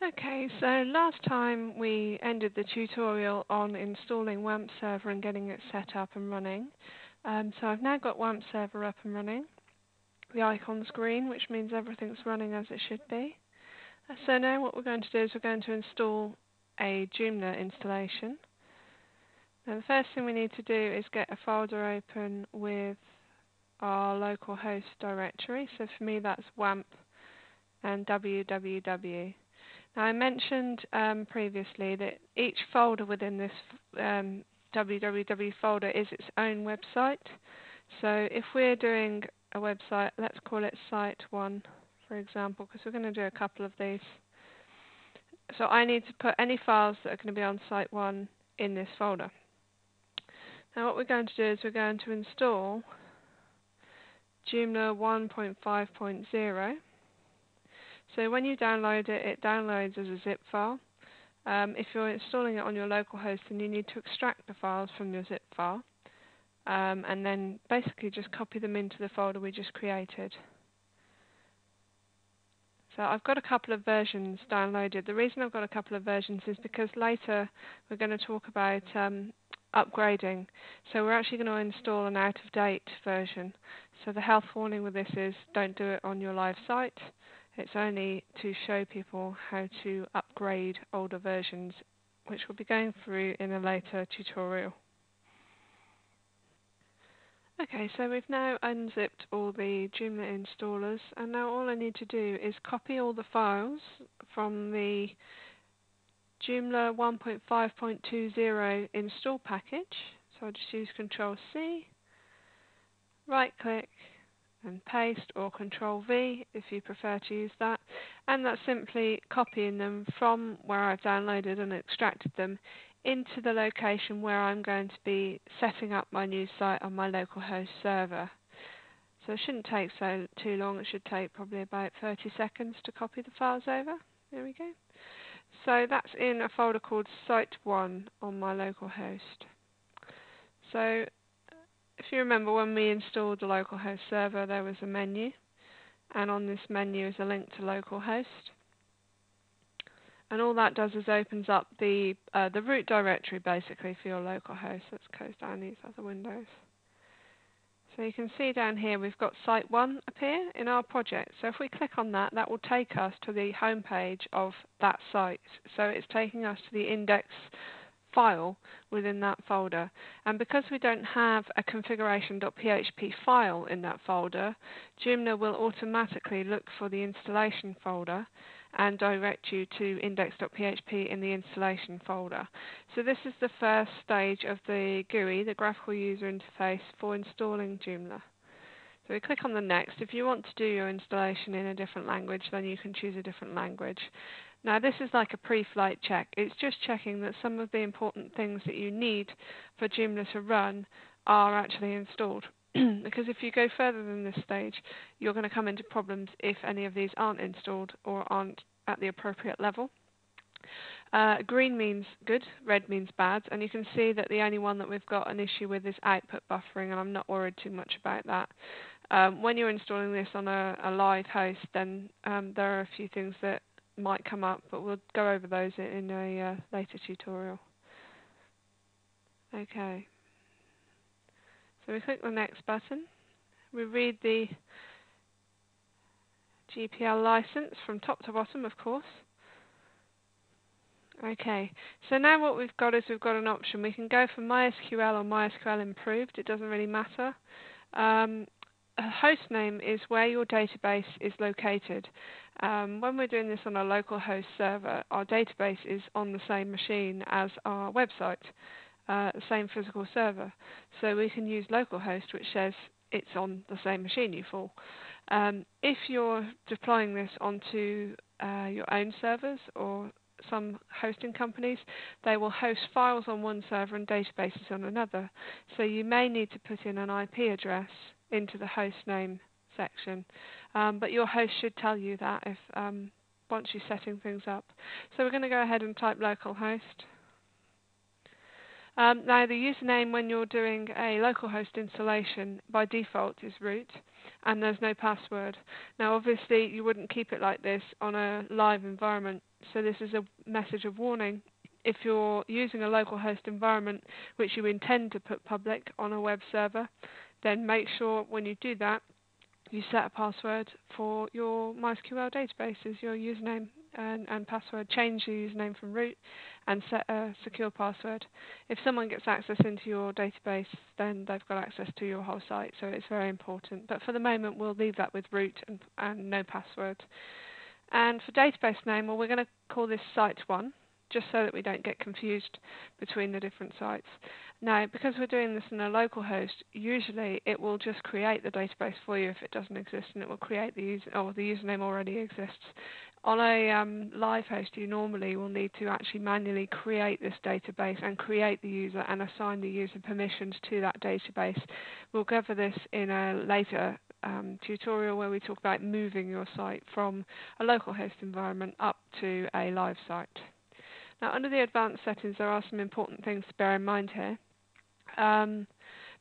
Okay, so last time we ended the tutorial on installing WAMP server and getting it set up and running. So I've now got WAMP server up and running. The icon's green, which means everything's running as it should be. So now what we're going to do is we're going to install a Joomla installation. Now the first thing we need to do is get a folder open with our localhost directory. So for me that's WAMP and www. Now I mentioned previously that each folder within this www folder is its own website. So if we're doing a website, let's call it site 1 for example, because we're going to do a couple of these. So I need to put any files that are going to be on site 1 in this folder. Now what we're going to do is we're going to install Joomla 1.5.0. So when you download it, it downloads as a zip file. If you're installing it on your local host, then you need to extract the files from your zip file and then basically just copy them into the folder we just created. So I've got a couple of versions downloaded. The reason I've got a couple of versions is because later we're going to talk about upgrading. So we're actually going to install an out-of-date version. So the health warning with this is don't do it on your live site. It's only to show people how to upgrade older versions, which we'll be going through in a later tutorial. Okay, so we've now unzipped all the Joomla installers, and now all I need to do is copy all the files from the Joomla 1.5.20 install package. So I'll just use Control-C, right-click, and paste, or Control-V if you prefer to use that, and that's simply copying them from where I've downloaded and extracted them into the location where I'm going to be setting up my new site on my localhost server. So it shouldn't take too long. It should take probably about 30 seconds to copy the files over. There we go. So that's in a folder called Site1 on my localhost. So if you remember, when we installed the localhost server, there was a menu, and on this menu is a link to localhost. And all that does is opens up the root directory basically for your localhost. Let's close down these other windows. So you can see down here we've got Site 1 appear in our project. So if we click on that, that will take us to the home page of that site. So it's taking us to the index file within that folder. And because we don't have a configuration.php file in that folder, Joomla will automatically look for the installation folder and direct you to index.php in the installation folder. So this is the first stage of the GUI, the graphical user interface, for installing Joomla. So we click on the next. If you want to do your installation in a different language, then you can choose a different language. Now this is like a pre-flight check. It's just checking that some of the important things that you need for Joomla to run are actually installed. Because if you go further than this stage, you're going to come into problems if any of these aren't installed or aren't at the appropriate level. Green means good, red means bad, and you can see that the only one that we've got an issue with is output buffering, and I'm not worried too much about that. When you're installing this on a live host, then there are a few things that might come up, but we'll go over those in a later tutorial. Okay. So we click the next button. We read the GPL license from top to bottom, of course. Okay, so now what we've got is we've got an option. We can go for MySQL or MySQL Improved. It doesn't really matter. A host name is where your database is located. When we're doing this on a local host server, our database is on the same machine as our website. The same physical server. So we can use localhost, which says it's on the same machine you fall. If you're deploying this onto your own servers or some hosting companies, they will host files on one server and databases on another. So you may need to put in an IP address into the host name section. But your host should tell you that if once you're setting things up. So we're going to go ahead and type localhost. Now, the username when you're doing a localhost installation by default is root, and there's no password. Now, obviously, you wouldn't keep it like this on a live environment, so this is a message of warning. If you're using a localhost environment which you intend to put public on a web server, then make sure when you do that, you set a password for your MySQL databases, your username and password. Change the username from root and set a secure password. If someone gets access into your database, then they've got access to your whole site, so it's very important. But for the moment, we'll leave that with root and no password. And for database name, well, we're going to call this site1, just so that we don't get confused between the different sites. Now, because we're doing this in a local host, usually it will just create the database for you if it doesn't exist, and it will create the username already exists. On a live host, you normally will need to actually manually create this database and create the user and assign the user permissions to that database. We'll cover this in a later tutorial where we talk about moving your site from a local host environment up to a live site. Now, under the advanced settings, there are some important things to bear in mind here.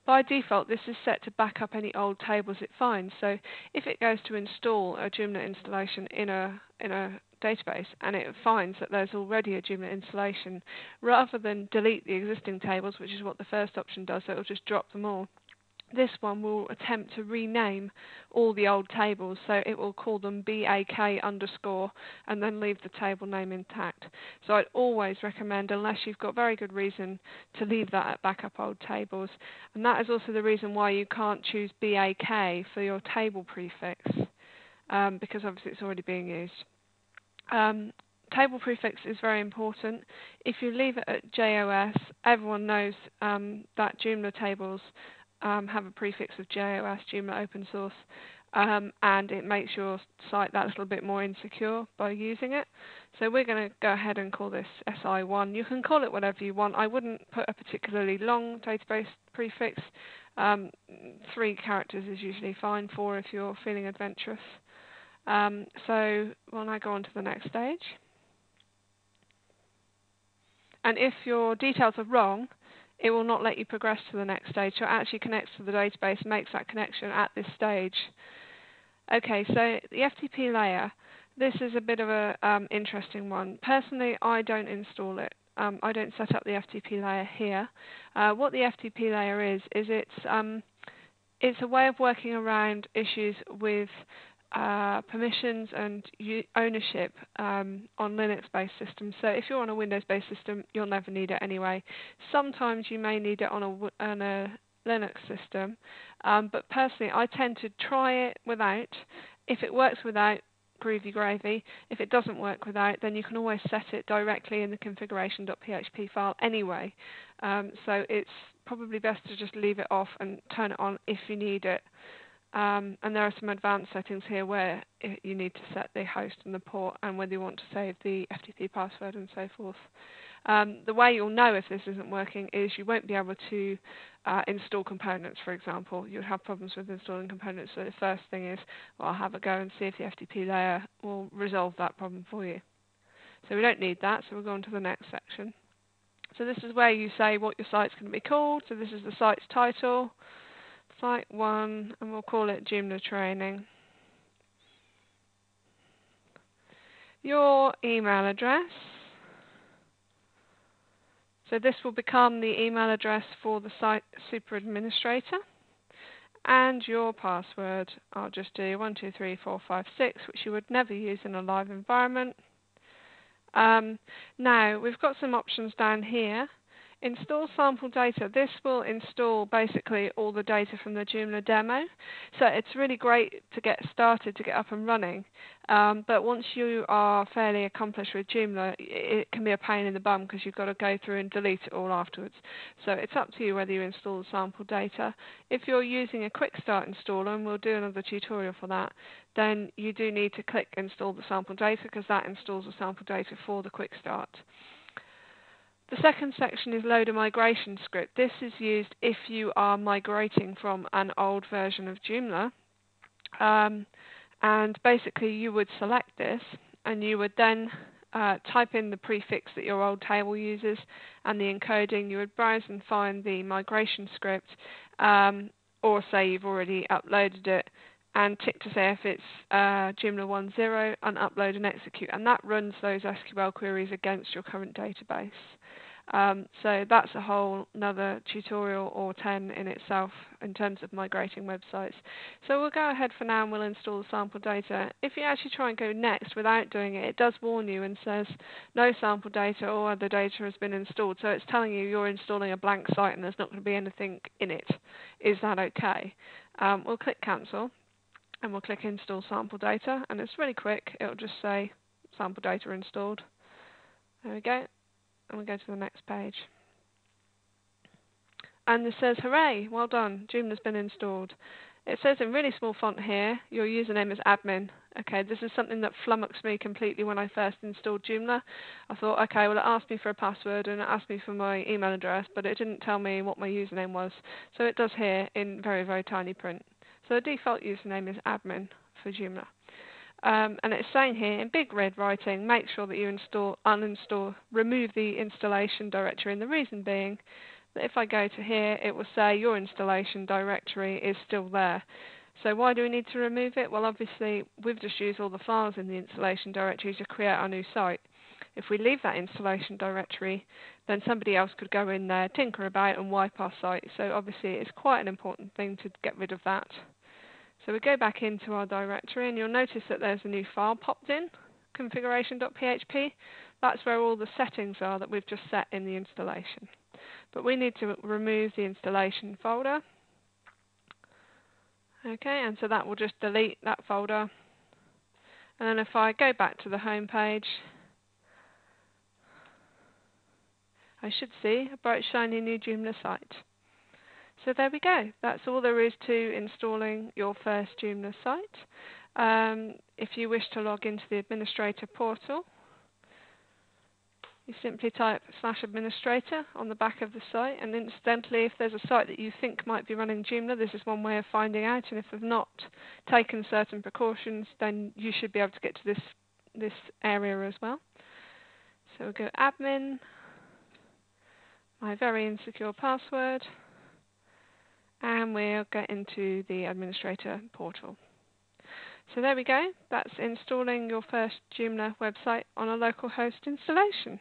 By default, this is set to back up any old tables it finds. So if it goes to install a Joomla installation in a database and it finds that there's already a Joomla installation, rather than delete the existing tables, which is what the first option does, so it will just drop them all, this one will attempt to rename all the old tables, so it will call them BAK_ and then leave the table name intact. So I'd always recommend, unless you've got very good reason, to leave that at backup old tables. And that is also the reason why you can't choose BAK for your table prefix, because obviously it's already being used. Table prefix is very important. If you leave it at JOS, everyone knows that Joomla tables have a prefix of JOS, Joomla open source, and it makes your site that little bit more insecure by using it. So we're going to go ahead and call this SI1. You can call it whatever you want. I wouldn't put a particularly long database prefix. 3 characters is usually fine, 4 if you're feeling adventurous. So we'll now go on to the next stage. And if your details are wrong, it will not let you progress to the next stage. So it actually connects to the database, makes that connection at this stage. Okay, so the FTP layer, this is a bit of a interesting one. Personally, I don't install it. I don't set up the FTP layer here. What the FTP layer is it's a way of working around issues with permissions and ownership on Linux-based systems. So if you're on a Windows-based system, you'll never need it anyway. Sometimes you may need it on a Linux system, but personally I tend to try it without. If it works without, groovy gravy. If it doesn't work without, then you can always set it directly in the configuration.php file anyway. So it's probably best to just leave it off and turn it on if you need it. And there are some advanced settings here where you need to set the host and the port and whether you want to save the FTP password and so forth. The way you'll know if this isn't working is you won't be able to install components, for example. You'll have problems with installing components, so the first thing is, well, I'll have a go and see if the FTP layer will resolve that problem for you. So we don't need that, so we'll go on to the next section. So this is where you say what your site's going to be called. So this is the site's title. Site 1, and we'll call it Joomla Training. Your email address. So this will become the email address for the site super administrator. And your password, I'll just do 123456, which you would never use in a live environment. Now, we've got some options down here. Install sample data. This will install basically all the data from the Joomla demo. So it's really great to get started, to get up and running. But once you are fairly accomplished with Joomla, it can be a pain in the bum because you've got to go through and delete it all afterwards. So it's up to you whether you install the sample data. If you're using a quick start installer, and we'll do another tutorial for that, then you do need to click install the sample data because that installs the sample data for the quick start. The second section is load a migration script. This is used if you are migrating from an old version of Joomla. And basically you would select this and you would then type in the prefix that your old table uses and the encoding. You would browse and find the migration script, or say you've already uploaded it, and tick to say if it's Joomla 1.0 and upload and execute, and that runs those SQL queries against your current database. So that's a whole another tutorial or 10 in itself in terms of migrating websites. So we'll go ahead for now and we'll install the sample data. If you actually try and go next without doing it, it does warn you and says no sample data or other data has been installed. So it's telling you you're installing a blank site and there's not going to be anything in it. Is that okay? We'll click cancel and we'll click install sample data, and it's really quick. It'll just say sample data installed. There we go. And we'll go to the next page. And it says, hooray, well done, Joomla's been installed. It says in really small font here, your username is admin. Okay, this is something that flummoxed me completely when I first installed Joomla. I thought, okay, well it asked me for a password and it asked me for my email address, but it didn't tell me what my username was. So it does here in very, very tiny print. So the default username is admin for Joomla. And it's saying here in big red writing, make sure that you remove the installation directory. And the reason being that if I go to here, it will say your installation directory is still there. So why do we need to remove it? Well, obviously, we've just used all the files in the installation directory to create our new site. If we leave that installation directory, then somebody else could go in there, tinker about, and wipe our site. So obviously, it's quite an important thing to get rid of that. So we go back into our directory and you'll notice that there's a new file popped in, configuration.php. That's where all the settings are that we've just set in the installation. But we need to remove the installation folder. Okay, and so that will just delete that folder. And then if I go back to the home page, I should see a bright shiny new Joomla site. So there we go. That's all there is to installing your first Joomla site. If you wish to log into the administrator portal, you simply type /administrator on the back of the site, and incidentally, if there's a site that you think might be running Joomla, this is one way of finding out, and if they've not taken certain precautions, then you should be able to get to this area as well. So we'll go admin, my very insecure password, and we'll get into the administrator portal. So there we go. That's installing your first Joomla website on a localhost installation.